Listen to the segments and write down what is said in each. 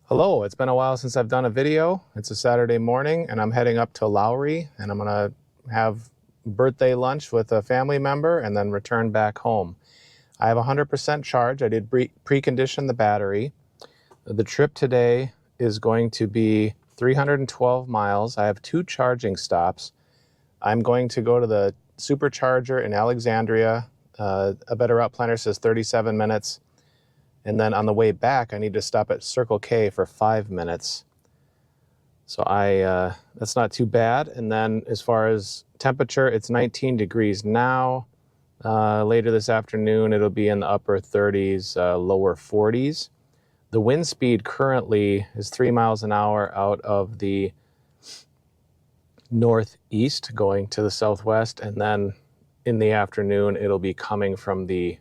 Hello, it's been a while since I've done a video. It's a Saturday morning and I'm heading up to Lowry and I'm gonna have birthday lunch with a family member and then return back home. I have 100% charge. I did precondition the battery. The trip today is going to be 312 miles. I have 2 charging stops. I'm going to go to the Supercharger in Alexandria. A better route planner says 37 minutes. And then on the way back, I need to stop at Circle K for 5 minutes. So that's not too bad. And then as far as temperature, it's 19 degrees now. Later this afternoon, it'll be in the upper 30s, lower 40s. The wind speed currently is 3 miles an hour out of the northeast going to the southwest. And then in the afternoon, it'll be coming from the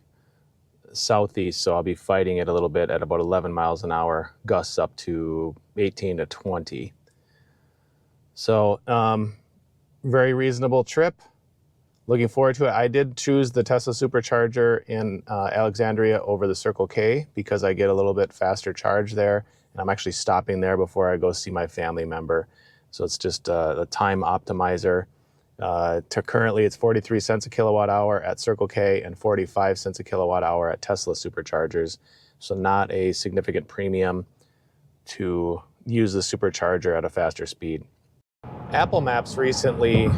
southeast, so I'll be fighting it a little bit at about 11 miles an hour, gusts up to 18 to 20. So very reasonable trip. Looking forward to it. I did choose the Tesla Supercharger in Alexandria over the Circle K because I get a little bit faster charge there, and I'm actually stopping there before I go see my family member. So it's just a time optimizer. Currently it's 43 cents a kilowatt hour at Circle K and 45 cents a kilowatt hour at Tesla Superchargers. So not a significant premium to use the supercharger at a faster speed. Apple Maps recently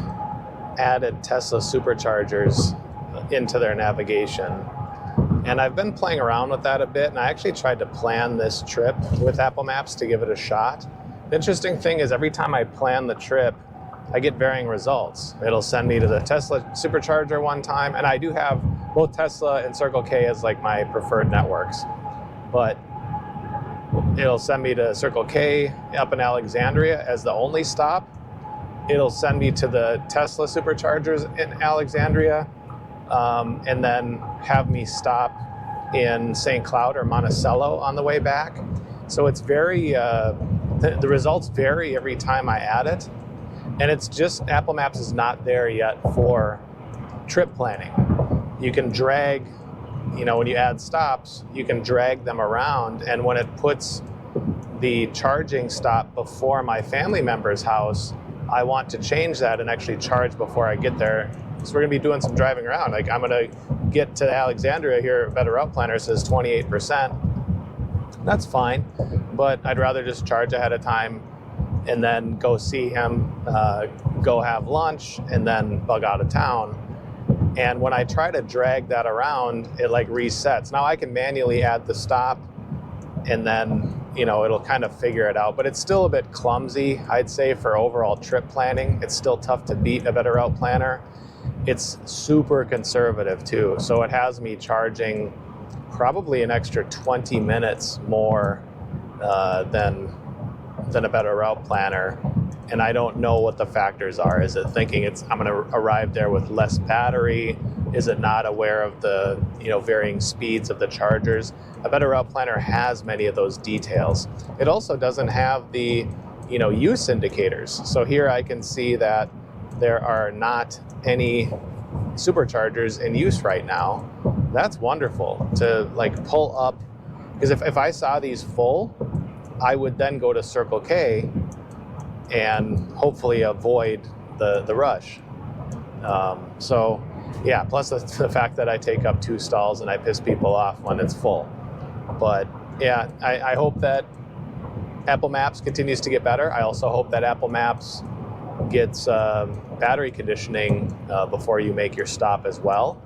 added Tesla Superchargers into their navigation. And I've been playing around with that a bit, and I actually tried to plan this trip with Apple Maps to give it a shot. The interesting thing is every time I plan the trip, I get varying results. It'll send me to the Tesla Supercharger one time, and I do have both Tesla and Circle K as like my preferred networks. But it'll send me to Circle K up in Alexandria as the only stop. It'll send me to the Tesla Superchargers in Alexandria, and then have me stop in St. Cloud or Monticello on the way back. So it's very, the results vary every time I add it. And it's just, Apple Maps is not there yet for trip planning. You can drag, when you add stops, you can drag them around. And when it puts the charging stop before my family member's house, I want to change that and actually charge before I get there. So we're gonna be doing some driving around. Like I'm gonna get to Alexandria here, Better Route Planner says 28%. That's fine, but I'd rather just charge ahead of time and then go see him, go have lunch, and then bug out of town. And when I try to drag that around, it like resets. Now I can manually add the stop, and then, it'll kind of figure it out. But it's still a bit clumsy, I'd say, for overall trip planning. It's still tough to beat a Better Route Planner. It's super conservative too. So it has me charging probably an extra 20 minutes more than a Better Route Planner, and I don't know what the factors are. Is it thinking I'm going to arrive there with less battery? Is it not aware of the varying speeds of the chargers? A Better Route Planner has many of those details. It also doesn't have the use indicators. So here I can see that there are not any superchargers in use right now. That's wonderful to like pull up, because if I saw these full, I would then go to Circle K and hopefully avoid the rush. So yeah, plus the fact that I take up 2 stalls and I piss people off when it's full. But yeah, I hope that Apple Maps continues to get better. I also hope that Apple Maps gets battery conditioning before you make your stop as well.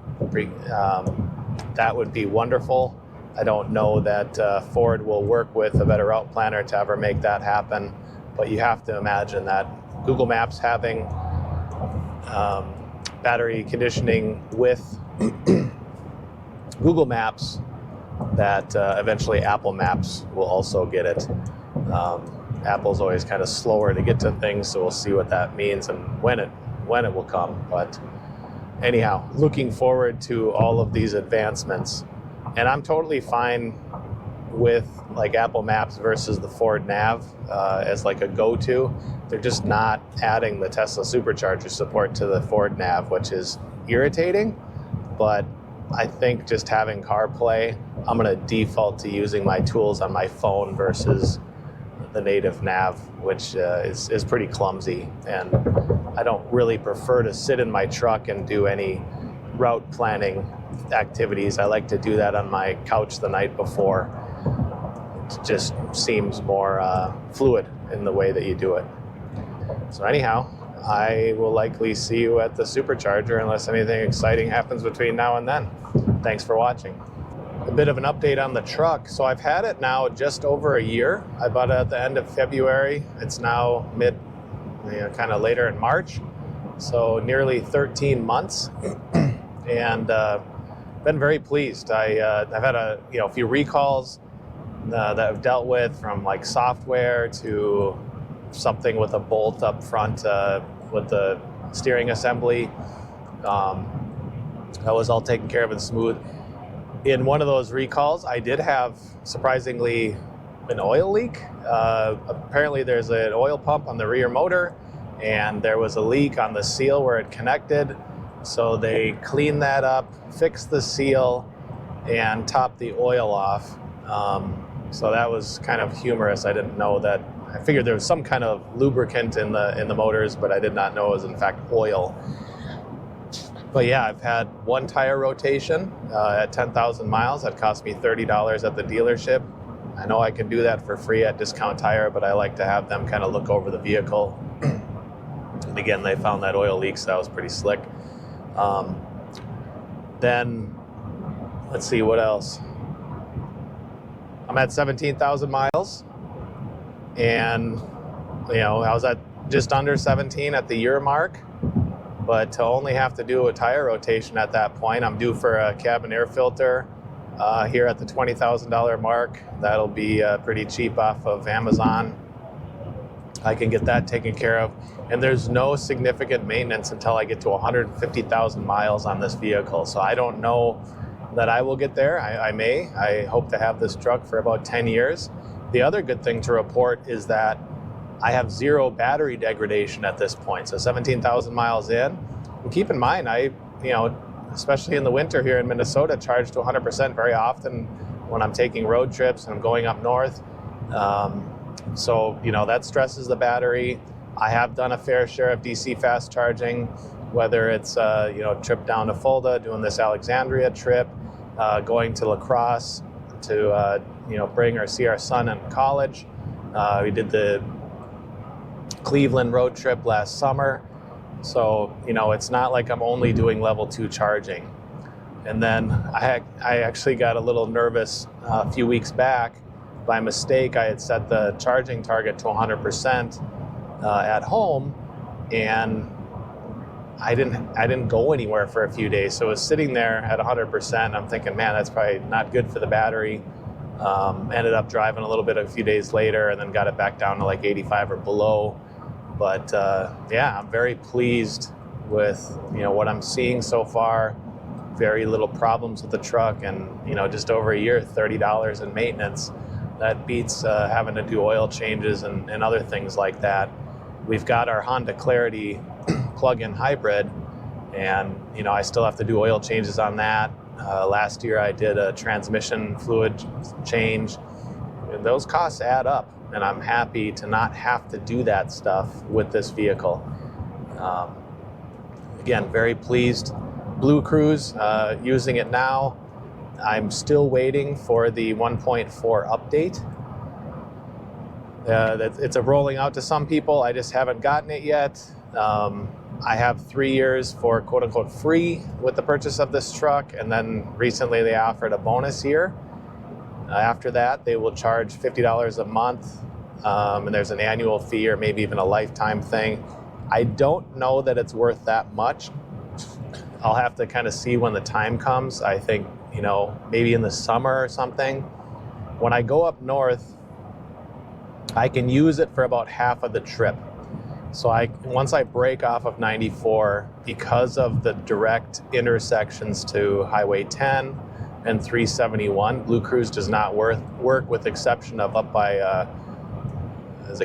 That would be wonderful. I don't know that Ford will work with a Better Route Planner to ever make that happen, but you have to imagine that Google Maps having battery conditioning with Google Maps, that eventually Apple Maps will also get it. Apple's always kind of slower to get to things, so we'll see what that means and when it will come. But anyhow, looking forward to all of these advancements. And I'm totally fine with like Apple Maps versus the Ford Nav as like a go-to. They're just not adding the Tesla Supercharger support to the Ford Nav, which is irritating. But I think just having CarPlay, I'm going to default to using my tools on my phone versus the native nav, which is pretty clumsy. And I don't really prefer to sit in my truck and do any route planning activities. I like to do that on my couch the night before. It just seems more fluid in the way that you do it. So anyhow, I will likely see you at the Supercharger unless anything exciting happens between now and then. Thanks for watching. A bit of an update on the truck. So I've had it now just over a year. I bought it at the end of February. It's now kind of later in March. So nearly 13 months. And been very pleased. I've had a few recalls that I've dealt with, from like software to something with a bolt up front with the steering assembly. That was all taken care of and smooth. In one of those recalls, I did have, surprisingly, an oil leak. Apparently there's an oil pump on the rear motor, and there was a leak on the seal where it connected. So they cleaned that up, fixed the seal, and topped the oil off. So that was kind of humorous. I didn't know that. I figured there was some kind of lubricant in the motors, but I did not know it was in fact oil. But yeah, I've had one tire rotation at 10,000 miles. That cost me $30 at the dealership. I know I can do that for free at Discount Tire, but I like to have them kind of look over the vehicle. And again, they found that oil leak, so that was pretty slick. Then, let's see, what else? I'm at 17,000 miles, and I was at just under 17 at the year mark. But to only have to do a tire rotation at that point, I'm due for a cabin air filter here at the $20,000 mark. That'll be pretty cheap off of Amazon. I can get that taken care of. And there's no significant maintenance until I get to 150,000 miles on this vehicle. So I don't know that I will get there. I may. I hope to have this truck for about 10 years. The other good thing to report is that I have zero battery degradation at this point. So 17,000 miles in. And keep in mind, especially in the winter here in Minnesota, charge to 100% very often when I'm taking road trips and I'm going up north. So that stresses the battery. I have done a fair share of DC fast charging, whether it's a trip down to Fulda, doing this Alexandria trip, going to La Crosse to bring or see our son in college. We did the Cleveland road trip last summer. So, it's not like I'm only doing level 2 charging. And then I actually got a little nervous a few weeks back. By mistake, I had set the charging target to 100% at home, and I didn't go anywhere for a few days. So it was sitting there at 100%. I'm thinking, man, that's probably not good for the battery. Ended up driving a little bit a few days later, and then got it back down to like 85 or below. But yeah, I'm very pleased with what I'm seeing so far. Very little problems with the truck, and just over a year, $30 in maintenance. That beats having to do oil changes and other things like that. We've got our Honda Clarity plug-in hybrid, and I still have to do oil changes on that. Last year I did a transmission fluid change, and those costs add up. And I'm happy to not have to do that stuff with this vehicle. Again, very pleased. Blue Cruise, using it now. I'm still waiting for the 1.4 update. It's rolling out to some people. I just haven't gotten it yet. I have 3 years for quote-unquote free with the purchase of this truck, and then recently they offered a bonus year. After that, they will charge $50 a month, and there's an annual fee or maybe even a lifetime thing. I don't know that it's worth that much. I'll have to kind of see when the time comes. I think, maybe in the summer or something. When I go up north, I can use it for about half of the trip. So once I break off of 94, because of the direct intersections to Highway 10 and 371, Blue Cruise does not work with the exception of up by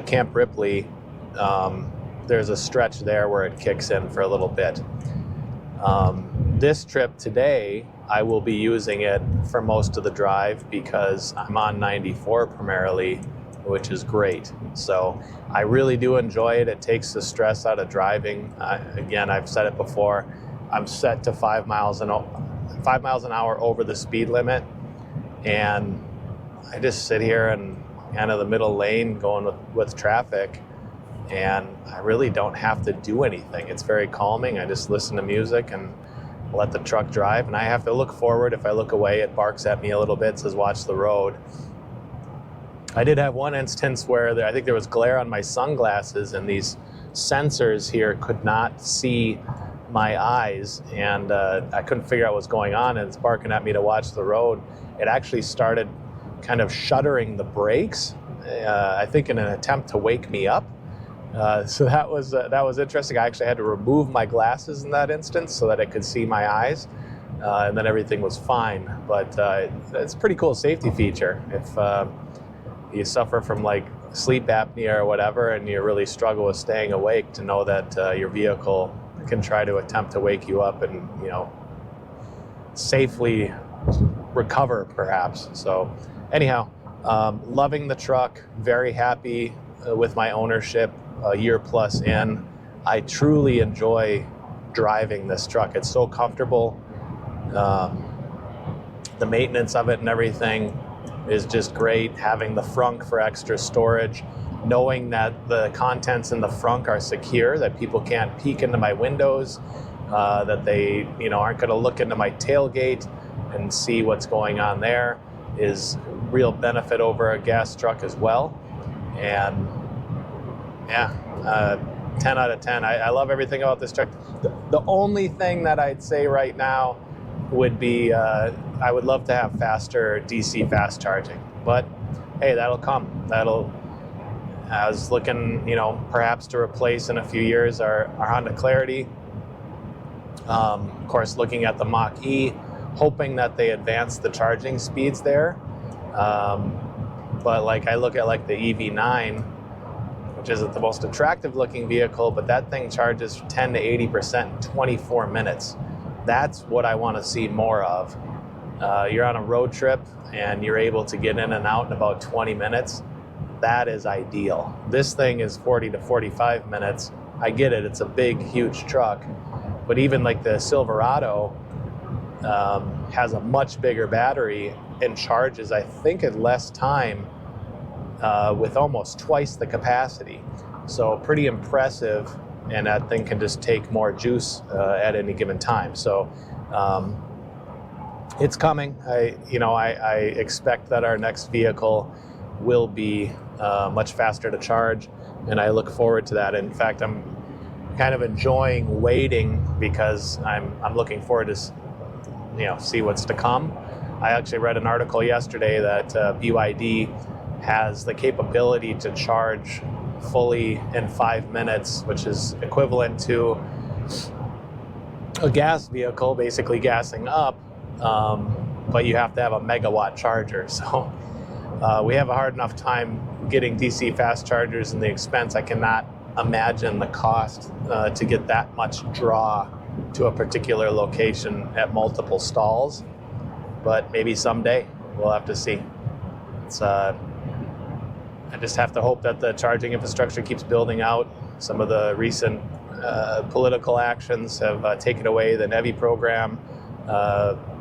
Camp Ripley. There's a stretch there where it kicks in for a little bit. This trip today, I will be using it for most of the drive because I'm on 94 primarily, which is great. So I really do enjoy it. It takes the stress out of driving. Again, I've said it before, I'm set to 5 miles an hour over the speed limit, and I just sit here in kind of the middle lane going with traffic, and I really don't have to do anything. It's very calming. I just listen to music and let the truck drive, and I have to look forward. If I look away, it barks at me a little bit, says watch the road. I did have one instance where I think there was glare on my sunglasses, and these sensors here could not see my eyes, and I couldn't figure out what's going on, and it's barking at me to watch the road. It actually started kind of shuddering the brakes, I think in an attempt to wake me up. So that was interesting. I actually had to remove my glasses in that instance so that I could see my eyes, and then everything was fine. But it's a pretty cool safety feature. If you suffer from like sleep apnea or whatever, and you really struggle with staying awake, to know that your vehicle can try to attempt to wake you up and, you know, safely recover perhaps. So anyhow, loving the truck, very happy with my ownership, a year plus in. I truly enjoy driving this truck. It's so comfortable. The maintenance of it and everything is just great. Having the frunk for extra storage, knowing that the contents in the frunk are secure, that people can't peek into my windows, that they, you know, aren't going to look into my tailgate and see what's going on there, is real benefit over a gas truck as well. And yeah, 10 out of 10. I love everything about this truck. The only thing that I'd say right now would be I would love to have faster DC fast charging, but hey, that'll come. I was looking, you know, perhaps to replace in a few years our Honda Clarity. Of course, looking at the Mach-E, hoping that they advance the charging speeds there. But like I look at like the EV9, which isn't the most attractive looking vehicle, but that thing charges 10 to 80% in 24 minutes. That's what I want to see more of. You're on a road trip and you're able to get in and out in about 20 minutes. That is ideal. This thing is 40 to 45 minutes. I get it, it's a big, huge truck, but even like the Silverado has a much bigger battery and charges, I think, in less time with almost twice the capacity. So pretty impressive, and that thing can just take more juice at any given time. So it's coming. I expect that our next vehicle will be much faster to charge, and I look forward to that. In fact, I'm kind of enjoying waiting because I'm looking forward to see what's to come. I actually read an article yesterday that BYD has the capability to charge fully in 5 minutes, which is equivalent to a gas vehicle basically gassing up, but you have to have a megawatt charger. So we have a hard enough time getting DC fast chargers, and the expense, I cannot imagine the cost to get that much draw to a particular location at multiple stalls. But maybe someday, we'll have to see. I just have to hope that the charging infrastructure keeps building out. Some of the recent political actions have taken away the NEVI program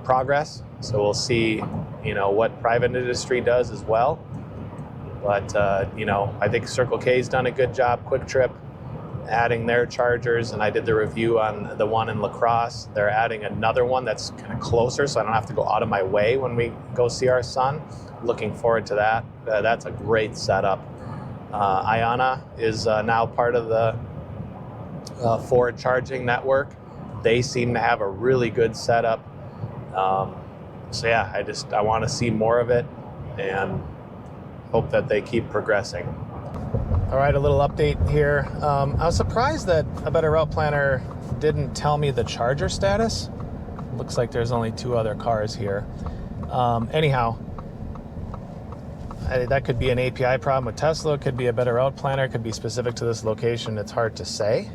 progress. So we'll see, what private industry does as well. But, I think Circle K's done a good job. Quick Trip adding their chargers, and I did the review on the one in La Crosse. They're adding another one that's kind of closer, so I don't have to go out of my way when we go see our son. Looking forward to that. That's a great setup. Iona is now part of the Ford charging network. They seem to have a really good setup. So yeah, I want to see more of it and hope that they keep progressing. All right, a little update here. I was surprised that a Better Route Planner didn't tell me the charger status. Looks like there's only 2 other cars here. Anyhow, that could be an API problem with Tesla. It could be a Better Route Planner. It could be specific to this location. It's hard to say.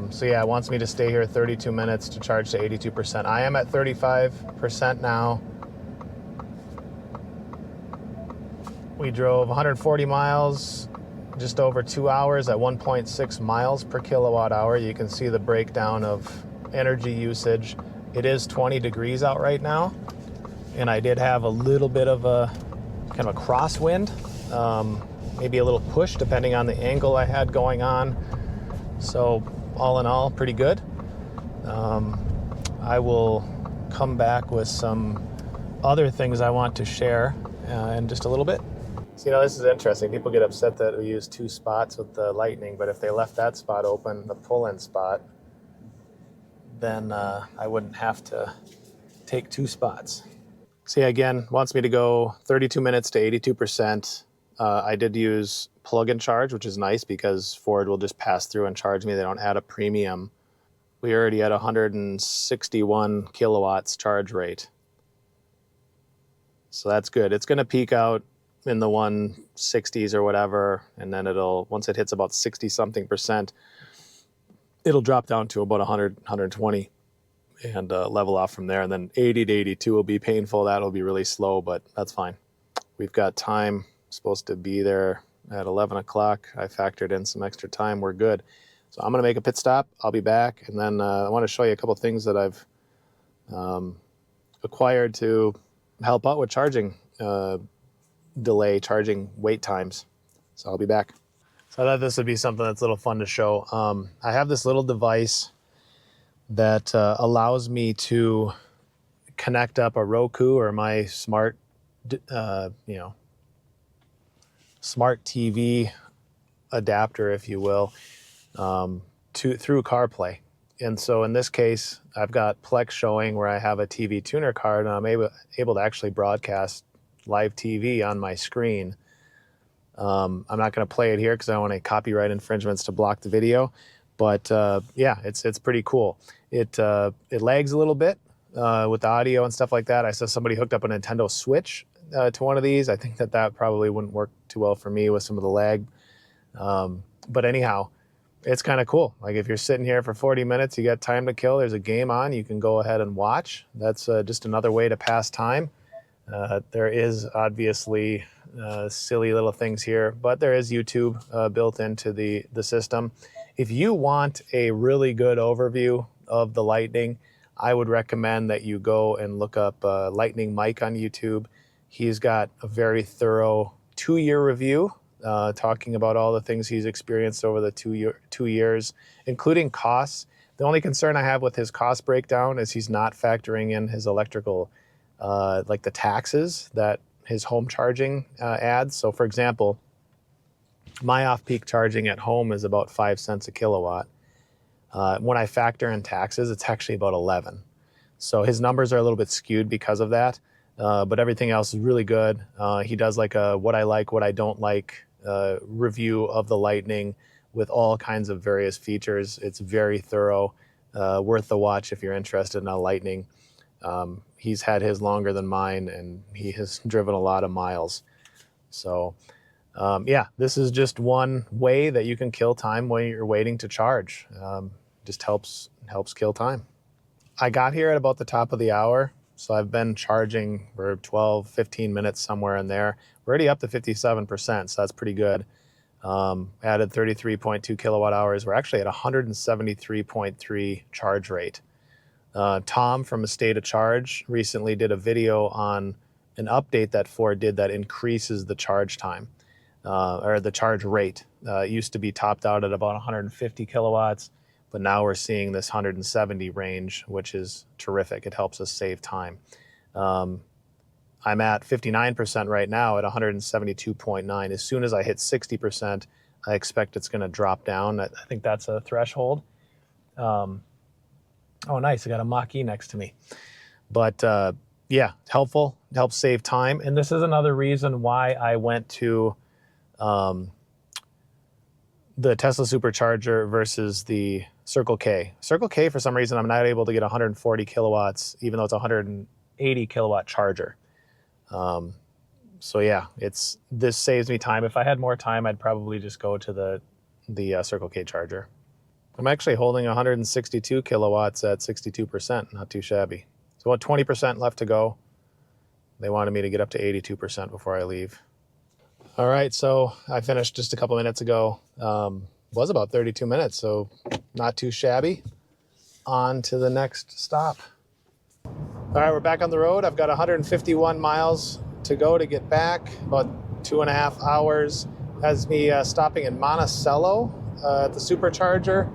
So yeah, it wants me to stay here 32 minutes to charge to 82%. I am at 35% now. We drove 140 miles, just over 2 hours at 1.6 miles per kilowatt hour. You can see the breakdown of energy usage. It is 20 degrees out right now, and I did have a little bit of a kind of a crosswind, maybe a little push depending on the angle I had going on. So all in all, pretty good. I will come back with some other things I want to share in just a little bit. So, this is interesting. People get upset that we use 2 spots with the Lightning, but if they left that spot open, the pull-in spot, then I wouldn't have to take 2 spots. See, again, wants me to go 32 minutes to 82%. I did use plug and charge, which is nice because Ford will just pass through and charge me. They don't add a premium. We already had 161 kilowatts charge rate. So that's good. It's going to peak out in the 160s or whatever, and then once it hits about 60 something percent, it'll drop down to about 100, 120 and level off from there. And then 80 to 82 will be painful. That'll be really slow, but that's fine. We've got time. Supposed to be there at 11 o'clock. I factored in some extra time. We're good. So I'm going to make a pit stop. I'll be back. And then I want to show you a couple things that I've acquired to help out with charging charging wait times. So I'll be back. So I thought this would be something that's a little fun to show. I have this little device that allows me to connect up a Roku or my smart, smart TV adapter, if you will, through CarPlay. And so in this case, I've got Plex showing where I have a TV tuner card, and I'm able to actually broadcast live TV on my screen. I'm not going to play it here because I don't want any copyright infringements to block the video. But yeah, it's pretty cool. It lags a little bit with the audio and stuff like that. I saw somebody hooked up a Nintendo Switch to one of these. I think that probably wouldn't work too well for me with some of the lag. But anyhow, it's kind of cool. Like if you're sitting here for 40 minutes, you got time to kill, there's a game on, you can go ahead and watch. That's just another way to pass time. There is obviously silly little things here, but there is YouTube built into the system. If you want a really good overview of the Lightning, I would recommend that you go and look up Lightning Mike on YouTube. He's got a very thorough 2-year review talking about all the things he's experienced over the 2 years, including costs. The only concern I have with his cost breakdown is he's not factoring in his electrical, like the taxes that his home charging adds. So for example, my off-peak charging at home is about 5 cents a kilowatt. When I factor in taxes, it's actually about 11. So his numbers are a little bit skewed because of that, but everything else is really good. He does like a what I like, what I don't like review of the Lightning with all kinds of various features. It's very thorough, worth the watch if you're interested in a Lightning. He's had his longer than mine, and he has driven a lot of miles. So yeah, this is just one way that you can kill time when you're waiting to charge. Just helps kill time. I got here at about the top of the hour, so I've been charging for 12, 15 minutes, somewhere in there. We're already up to 57%, so that's pretty good. Added 33.2 kilowatt hours. We're actually at 173.3 charge rate. Tom from A State of Charge recently did a video on an update that Ford did that increases the charge time, or the charge rate. It used to be topped out at about 150 kilowatts, but now we're seeing this 170 range, which is terrific. It helps us save time. I'm at 59% right now at 172.9. As soon as I hit 60%, I expect it's going to drop down. I think that's a threshold. Oh, nice. I got a Mach-E next to me. But yeah, helpful. It helps save time. And this is another reason why I went to the Tesla Supercharger versus the Circle K. Circle K, for some reason, I'm not able to get 140 kilowatts, even though it's a 180 kilowatt charger. So yeah, this saves me time. If I had more time, I'd probably just go to the Circle K charger. I'm actually holding 162 kilowatts at 62%, not too shabby. So about 20% left to go. They wanted me to get up to 82% before I leave. All right, so I finished just a couple minutes ago. Was about 32 minutes, so not too shabby. On to the next stop. All right, we're back on the road. I've got 151 miles to go to get back, about 2.5 hours. Has me stopping in Monticello at the Supercharger.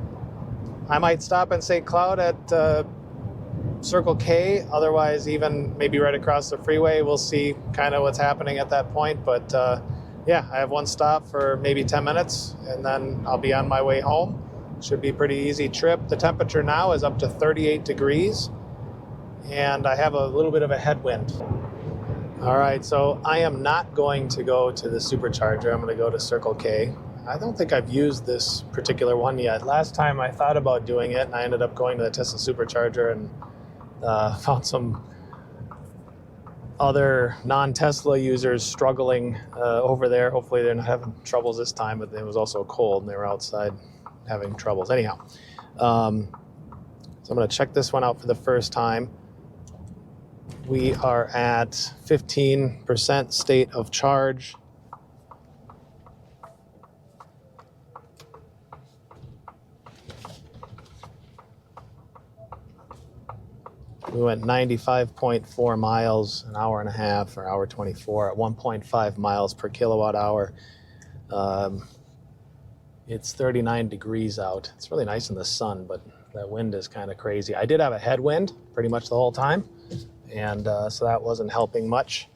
I might stop in St. Cloud at Circle K, otherwise even maybe right across the freeway. We'll see kind of what's happening at that point, but yeah, I have one stop for maybe 10 minutes, and then I'll be on my way home. Should be a pretty easy trip. The temperature now is up to 38 degrees. And I have a little bit of a headwind. All right, so I am not going to go to the Supercharger. I'm going to go to Circle K. I don't think I've used this particular one yet. Last time I thought about doing it, and I ended up going to the Tesla Supercharger and found some other non-Tesla users struggling over there. Hopefully they're not having troubles this time, but it was also cold and they were outside having troubles. Anyhow, so I'm going to check this one out for the first time. We are at 15% state of charge. We went 95.4 miles, an hour and a half, or hour 24, at 1.5 miles per kilowatt hour. It's 39 degrees out. It's really nice in the sun, but that wind is kind of crazy. I did have a headwind pretty much the whole time, and so that wasn't helping much.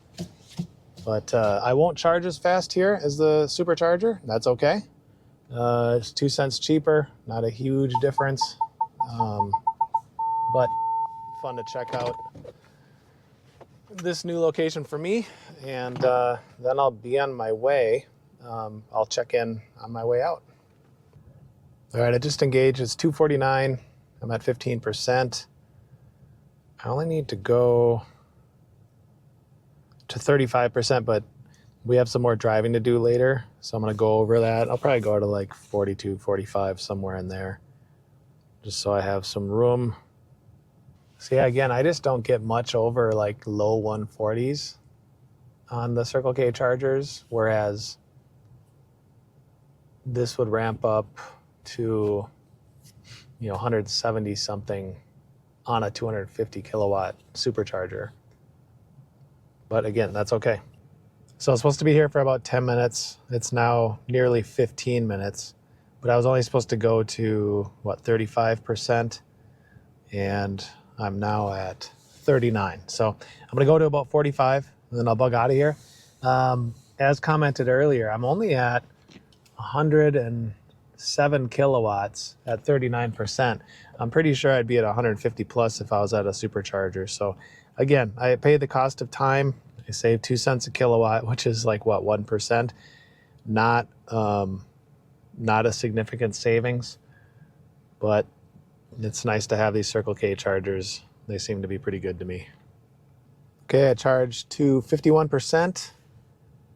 But I won't charge as fast here as the Supercharger. That's okay. It's 2 cents cheaper, not a huge difference, but fun to check out this new location for me, and then I'll be on my way. I'll check in on my way out. All right, I just engaged. It's 2:49. I'm at 15%. I only need to go to 35%, but we have some more driving to do later, so I'm going to go over that. I'll probably go to like 42, 45, somewhere in there, just so I have some room. So yeah, again, I just don't get much over like low 140s on the Circle K chargers, whereas this would ramp up to 170 something on a 250 kilowatt Supercharger. But again, that's okay. So I was supposed to be here for about 10 minutes. It's now nearly 15 minutes, but I was only supposed to go to 35%, and I'm now at 39. So I'm gonna go to about 45 and then I'll bug out of here. As commented earlier, I'm only at 107 kilowatts at 39%. I'm pretty sure I'd be at 150 plus if I was at a Supercharger. So again, I paid the cost of time. I saved 2 cents a kilowatt, which is like 1%. Not a significant savings, but it's nice to have these Circle K chargers. They seem to be pretty good to me. Okay, I charged to 51%.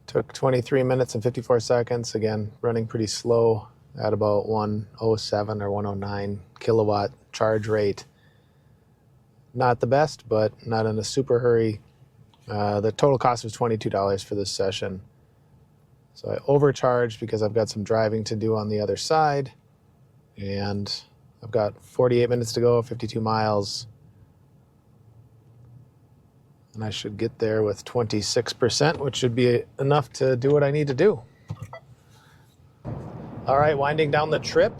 Took 23 minutes and 54 seconds. Again, running pretty slow at about 107 or 109 kilowatt charge rate. Not the best, but not in a super hurry. The total cost was $22 for this session. So I overcharged because I've got some driving to do on the other side. And I've got 48 minutes to go, 52 miles. And I should get there with 26%, which should be enough to do what I need to do. All right, winding down the trip.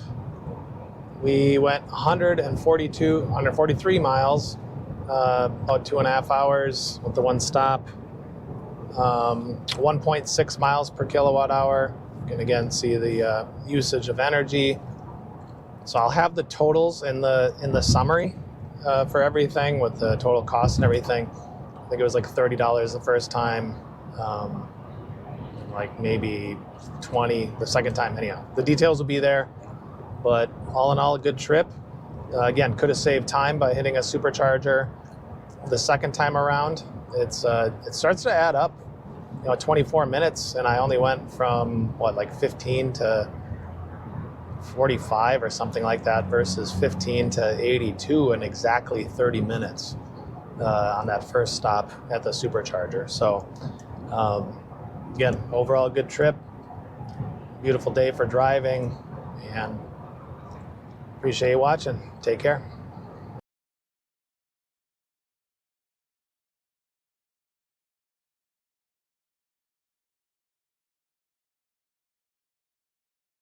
We went 143 miles, about 2.5 hours with the one stop. 1.6 miles per kilowatt hour. You can again see the usage of energy. So I'll have the totals in the summary for everything with the total cost and everything. I think it was like $30 the first time, like maybe 20 the second time. Anyhow, the details will be there, but all in all, a good trip. Again, could have saved time by hitting a Supercharger the second time around. It starts to add up, 24 minutes, and I only went from 15 to 45 or something like that versus 15 to 82 in exactly 30 minutes on that first stop at the Supercharger. So again, overall good trip. Beautiful day for driving, and appreciate you watching. Take care.